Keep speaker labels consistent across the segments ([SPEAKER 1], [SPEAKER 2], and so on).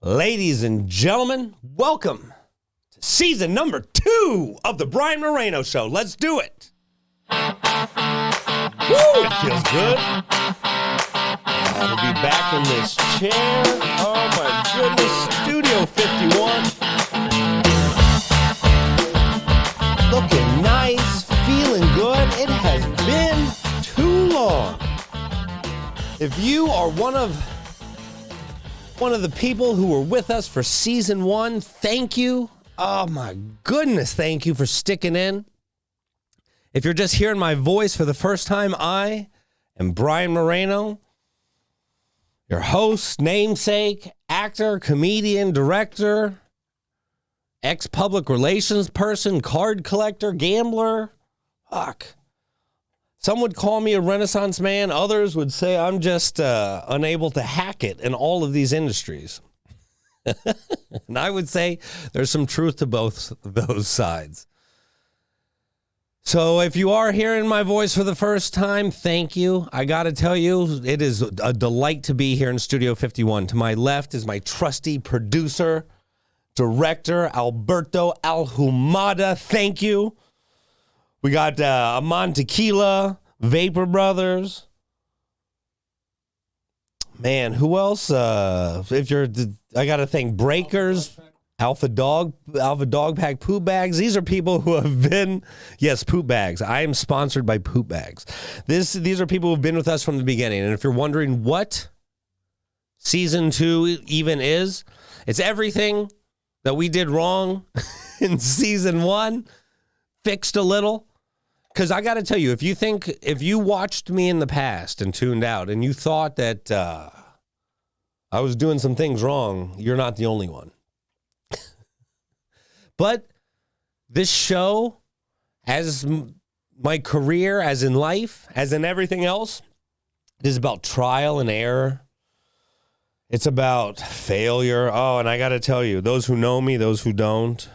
[SPEAKER 1] Ladies and gentlemen, welcome to season number 2 of the Brian Moreno Show. Let's do it. Woo, it feels good. To be back in this chair. Oh my goodness, Studio 51. Looking nice, feeling good. It has been too long. If you are one of the people who were with us for season 1, thank you. Oh my goodness, thank you for sticking in. If you're just hearing my voice for the first time, I am Brian Moreno, your host, namesake, actor, comedian, director, ex-public relations person, card collector, gambler. Fuck. Some would call me a Renaissance man. Others would say I'm just unable to hack it in all of these industries. And I would say there's some truth to both those sides. So if you are hearing my voice for the first time, thank you. I got to tell you, it is a delight to be here in Studio 51. To my left is my trusty producer, director, Alberto Alhumada. Thank you. We got Amon Tequila, Vapor Brothers. Man, who else? I got to thank Breakers, Alpha Dog Pack Poop Bags. These are people who have been, yes, Poop Bags. I am sponsored by Poop Bags. These are people who have been with us from the beginning. And if you're wondering what season 2 even is, it's everything that we did wrong in season 1, fixed a little. Because I got to tell you, if you watched me in the past and tuned out and you thought that I was doing some things wrong, you're not the only one. But this show, as my career, as in life, as in everything else, it is about trial and error. It's about failure. Oh, and I got to tell you, those who know me, those who don't,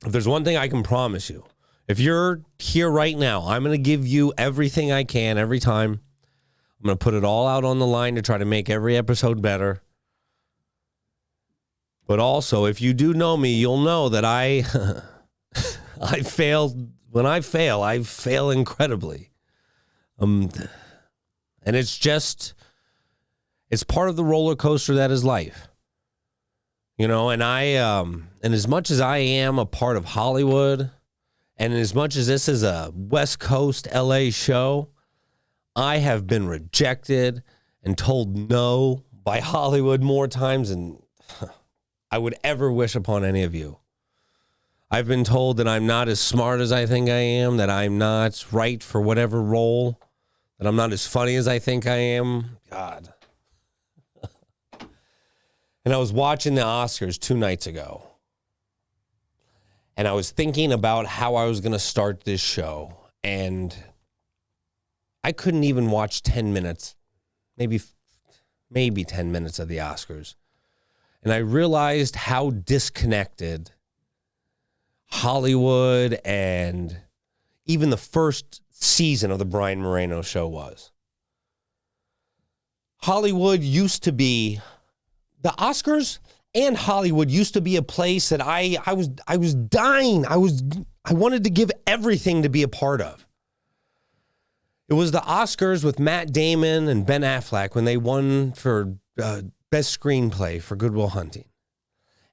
[SPEAKER 1] if there's one thing I can promise you, if you're here right now, I'm going to give you everything I can every time. I'm going to put it all out on the line to try to make every episode better. But also, if you do know me, you'll know that I failed. When I fail incredibly. And it's part of the roller coaster that is life. You know, and and as much as I am a part of Hollywood, and as much as this is a West Coast LA show, I have been rejected and told no by Hollywood more times than I would ever wish upon any of you. I've been told that I'm not as smart as I think I am, that I'm not right for whatever role, that I'm not as funny as I think I am. God. And I was watching the Oscars 2 nights ago. And I was thinking about how I was going to start this show. And I couldn't even watch 10 minutes, maybe 10 minutes of the Oscars. And I realized how disconnected Hollywood and even the first season of the Brian Moreno Show was. Hollywood used to be, the Oscars and Hollywood used to be a place that I was dying. I wanted to give everything to be a part of. It was the Oscars with Matt Damon and Ben Affleck when they won for Best Screenplay for Good Will Hunting.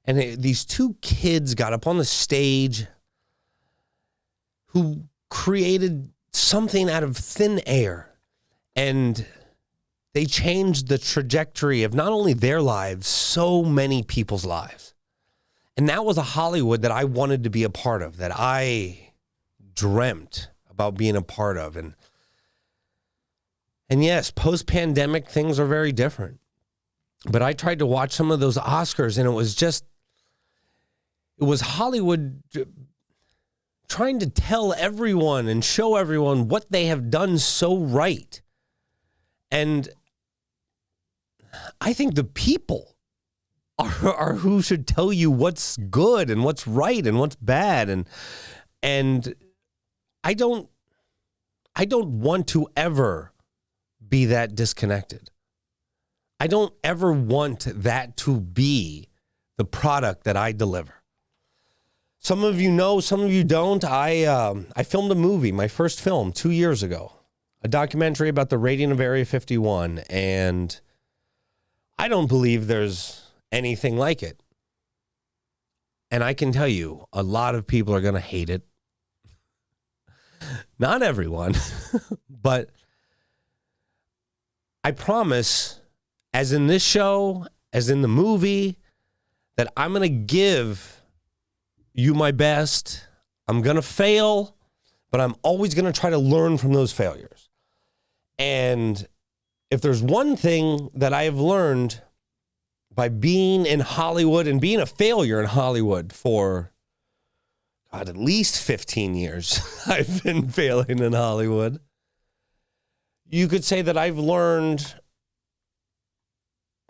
[SPEAKER 1] And these 2 kids got up on the stage who created something out of thin air. And they changed the trajectory of not only their lives, so many people's lives. And that was a Hollywood that I wanted to be a part of, that I dreamt about being a part of. And yes, post-pandemic, things are very different. But I tried to watch some of those Oscars, and it was Hollywood trying to tell everyone and show everyone what they have done so right. And I think the people are who should tell you what's good and what's right and what's bad. And I don't want to ever be that disconnected. I don't ever want that to be the product that I deliver. Some of you know, some of you don't. I filmed a movie, my first film, 2 years ago, a documentary about the raiding of Area 51, and I don't believe there's anything like it. And I can tell you, a lot of people are going to hate it. Not everyone, but I promise, as in this show, as in the movie, that I'm going to give you my best. I'm going to fail, but I'm always going to try to learn from those failures. And if there's one thing that I have learned by being in Hollywood and being a failure in Hollywood for, God, at least 15 years, I've been failing in Hollywood. You could say that I've learned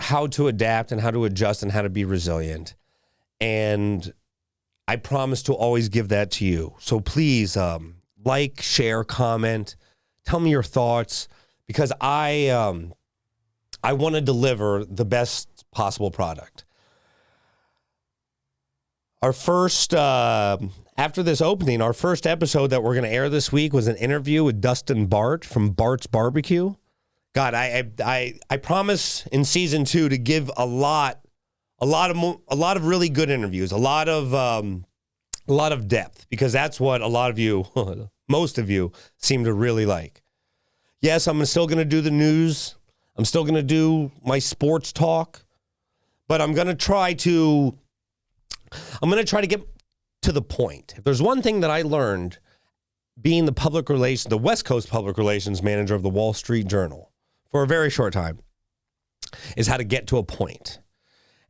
[SPEAKER 1] how to adapt and how to adjust and how to be resilient. And I promise to always give that to you. So please like, share, comment, tell me your thoughts, because I want to deliver the best possible product. Our first, after this opening, our first episode that we're going to air this week was an interview with Dustin Bart from Bart's Barbecue. God, I promise in season 2 to give a lot of really good interviews, a lot of depth, because that's what a lot of you, most of you, seem to really like. Yes, I'm still going to do the news. I'm still going to do my sports talk, but I'm going to try to get to the point. If there's one thing that I learned being the West Coast public relations manager of the Wall Street Journal for a very short time, is how to get to a point.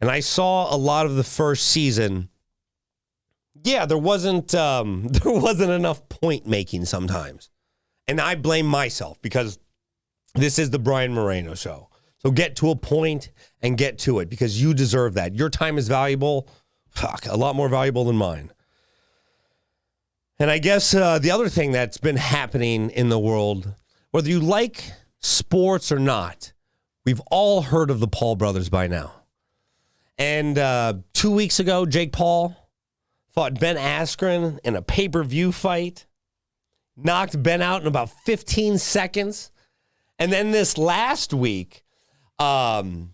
[SPEAKER 1] And I saw a lot of the first season. Yeah, there wasn't enough point making sometimes. And I blame myself, because this is the Brian Moreno Show. So get to a point and get to it, because you deserve that. Your time is valuable. A lot more valuable than mine. And I guess the other thing that's been happening in the world, whether you like sports or not, we've all heard of the Paul brothers by now. And 2 weeks ago, Jake Paul fought Ben Askren in a pay-per-view fight, knocked Ben out in about 15 seconds. And then this last week, Cormier,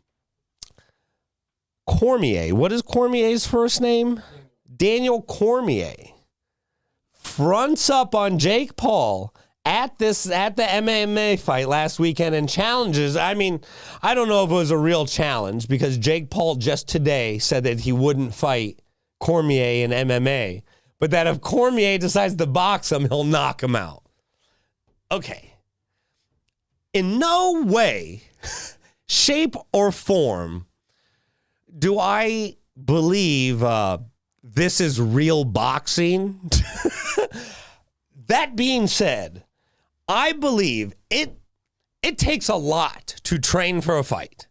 [SPEAKER 1] what is Cormier's first name? Daniel Cormier fronts up on Jake Paul at the MMA fight last weekend and challenges. I mean, I don't know if it was a real challenge, because Jake Paul just today said that he wouldn't fight Cormier in MMA, but that if Cormier decides to box him, he'll knock him out. Okay. In no way, shape, or form do I believe this is real boxing. That being said, I believe it takes a lot to train for a fight.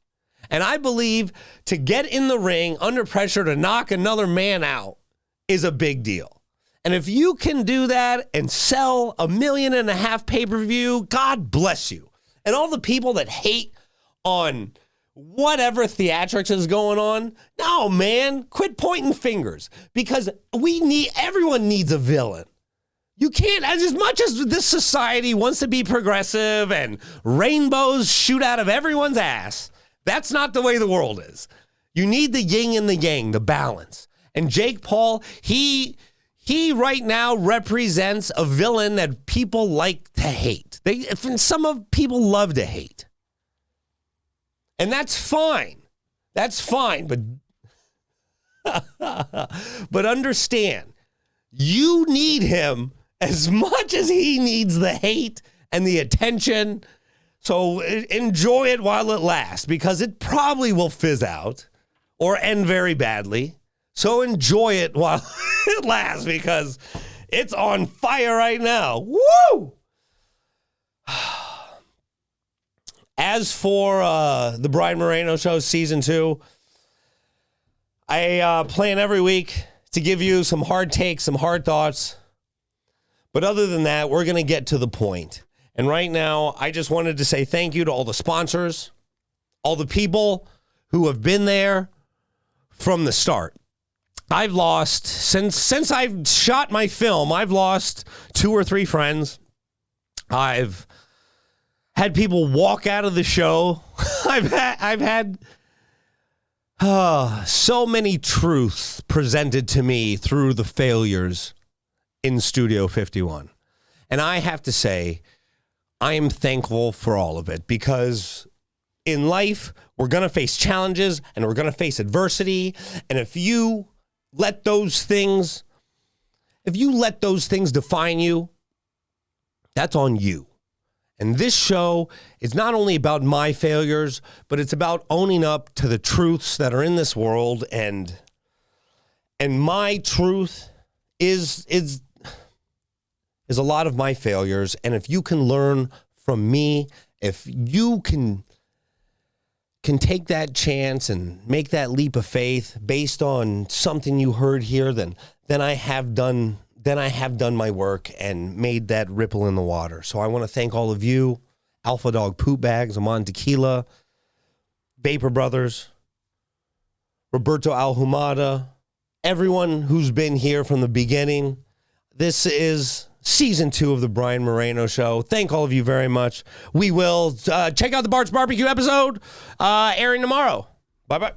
[SPEAKER 1] And I believe to get in the ring under pressure to knock another man out is a big deal. And if you can do that and sell 1.5 million pay-per-view, God bless you. And all the people that hate on whatever theatrics is going on, no, man, quit pointing fingers, because everyone needs a villain. You can't, as much as this society wants to be progressive and rainbows shoot out of everyone's ass, that's not the way the world is. You need the yin and the yang, the balance. And Jake Paul, he right now represents a villain that people like to hate. Some people love to hate. And that's fine. That's fine. But understand, you need him as much as he needs the hate and the attention. So enjoy it while it lasts, because it probably will fizz out or end very badly. So enjoy it while it lasts, because it's on fire right now. Woo! As for the Brian Moreno Show Season 2, I plan every week to give you some hard takes, some hard thoughts. But other than that, we're going to get to the point. And right now, I just wanted to say thank you to all the sponsors, all the people who have been there from the start. I've lost, since I've shot my film, I've lost 2 or 3 friends. I've had people walk out of the show. I've had so many truths presented to me through the failures in Studio 51. And I have to say, I am thankful for all of it, because in life, we're going to face challenges and we're going to face adversity. And if you let those things define you, that's on you. And this show is not only about my failures, but it's about owning up to the truths that are in this world. And my truth is a lot of my failures. And if you can learn from me, if you can take that chance and make that leap of faith based on something you heard here, then I have done my work and made that ripple in the water. So I want to thank all of you, Alpha Dog Poop Bags, Amon Tequila, Vapor Brothers, Roberto Alhumada, everyone who's been here from the beginning. This is Season 2 of the Brian Moreno Show. Thank all of you very much. We will check out the Bart's Barbecue episode airing tomorrow. Bye-bye.